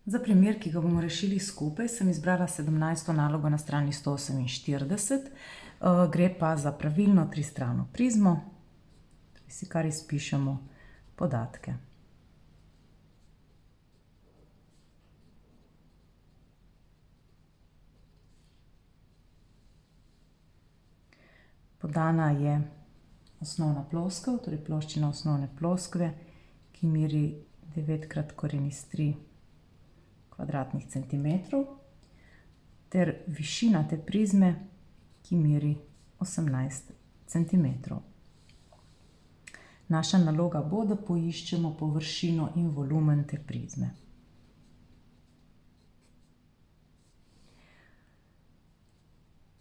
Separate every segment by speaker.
Speaker 1: Za primer, ki ga bomo rešili skupaj, sem izbrala 17. nalogo na strani 148. Gre pa za pravilno tristrano prizmo. Si kar izpišemo podatke. Podana je osnovna ploskev, torej ploščina osnovne ploskve, ki meri 9 krat koren iz 3 kvadratnih centimetrov, ter višina te prizme, ki meri 18 centimetrov. Naša naloga bo, da poiščemo površino in volumen te prizme.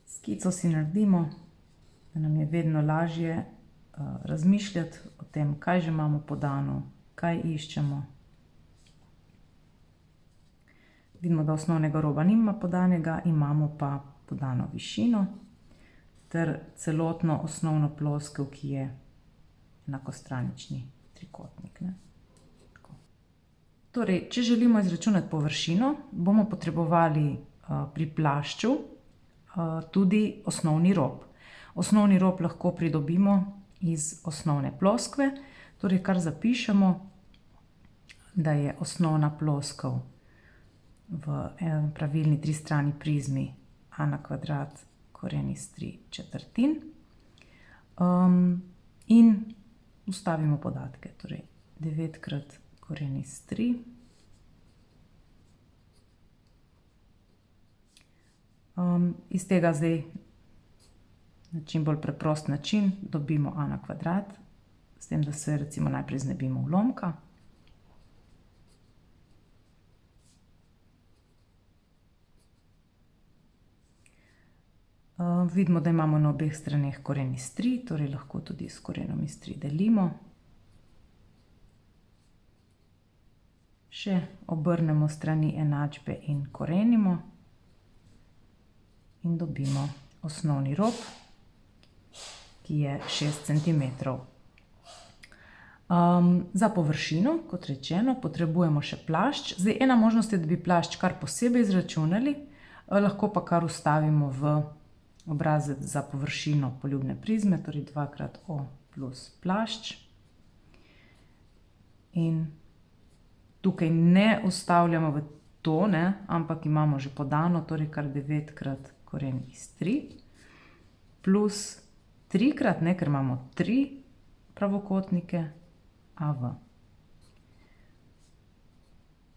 Speaker 1: Skico si naredimo, da nam je vedno lažje razmišljati o tem, kaj že imamo podano, kaj iščemo. Vidimo, da osnovnega roba nima podanega, imamo pa podano višino ter celotno osnovno ploskev, ki je enakostranični trikotnik. Torej, če želimo izračunati površino, bomo potrebovali pri plašču tudi osnovni rob. Osnovni rob lahko pridobimo iz osnovne ploskve, torej kar zapišemo, da je osnovna ploskev v pravilni tristrani prizmi a na kvadrat koren iz 3/4. In vstavimo podatke, torej 9 krat koren iz 3. Iz tega zdaj na čim bolj preprost način dobimo a na kvadrat, s tem, da se recimo najprej znebimo ulomka. Vidimo, da imamo na obeh straneh koren iz 3, torej lahko tudi s korenom iz 3 delimo. Še obrnemo strani enačbe in korenimo in dobimo osnovni rob, ki je 6 centimetrov. Za površino, kot rečeno, potrebujemo še plašč. Zdaj, ena možnost je, da bi plašč kar posebej izračunali, lahko pa kar vstavimo v obrazec za površino poljubne prizme, torej 2 krat O plus plašč. In tukaj ne vstavljamo v to, ampak imamo že podano, torej kar 9 krat koren iz 3, plus 3 krat, ker imamo 3 pravokotnike, AV.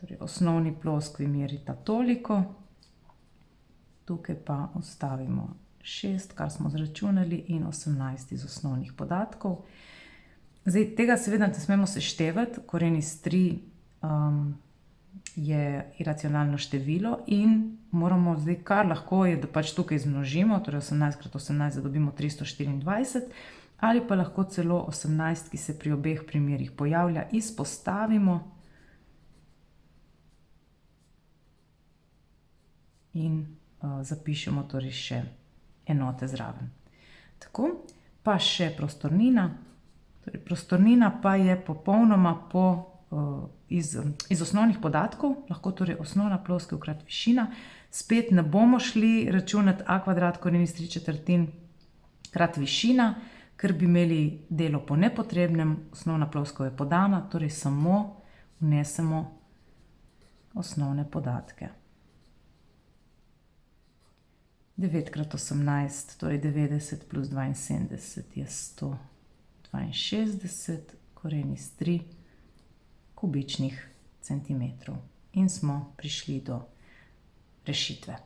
Speaker 1: Torej, osnovni ploskvi merita toliko, tukaj pa vstavimo 6, kar smo izračunali, in 18 iz osnovnih podatkov. Zdaj, tega seveda ne smemo seštevati, koren iz 3 je iracionalno število in moramo zdaj, kar lahko je, da pač tukaj zmnožimo, torej 18 krat 18, da dobimo 324, ali pa lahko celo 18, ki se pri obeh primerih pojavlja, izpostavimo in zapišemo torej še enote zraven. Tako, pa še prostornina. Torej, prostornina pa je popolnoma iz osnovnih podatkov, lahko torej osnovna ploskev krat višina. Spet ne bomo šli računati a kvadrat koren iz 3/4 krat višina, ker bi imeli delo po nepotrebnem, osnovna ploskev je podana, torej samo vnesemo osnovne podatke. 9 krat 18, torej 90 plus 72 je 162 koren iz 3 kubičnih centimetrov. In smo prišli do rešitve.